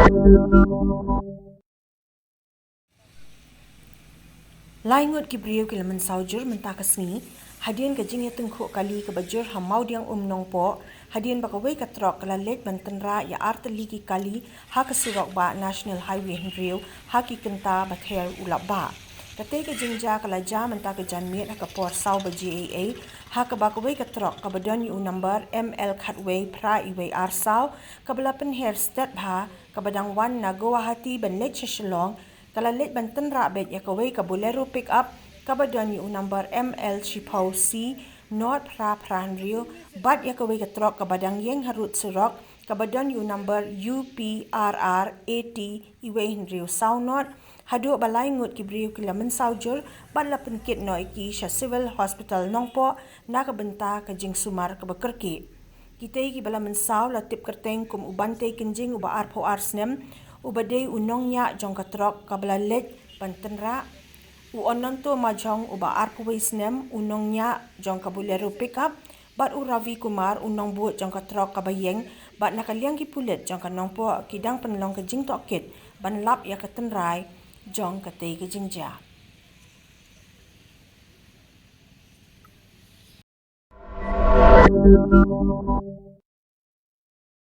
Ngut ki briew ki Mynsaw jur mynta ka sngi hadien ka Jingtyngkhuh kali ka bajur Mawdiangum Nongpoh hadien ba kawei ka trok kala leit tynrah ya tylli ki kali Haka surok ba national highway briew haki kynta ba ther lapbah Katei ka jingjia kala mynta ka janmiet haka por saw baje eiei haka ba kawei ka trok ka badon yu number ml kawei pra iwei arsaw kabalapan hair stat bha kabadang wan na Guwahati ban leit shillong kala leit tynrah bet ya kawei ka Bolero Pick Up kabadon yu number ml chipaw c not pra pranrio bat ya kawei ka trok kabadang yeng harut surok kabadon yu number uprr 80 iwei rio saw not hadu balai ngut ki briew ki Mynsaw jur bat la penkit no iki sa Civil Hospital Nongpoh na ka benta ka jingsumar ka bakerki Katei ki bala Mynsaw la tip kerteng kum Bantei Kynjing uba arpo arsnem ubadei unongnya jong katrok kabala leit tynrah Ononto Majhong uba arpo snem unongnya jong ka Bolero Pick Up bat Ravi Kumar unong buat jong katrok kabayeng bat nakaliang ki pulit jong ka Nongpoh kidang penlong ka Jingtyngkhuh ban lap ya ka tynrah jong Katei ka jingjia.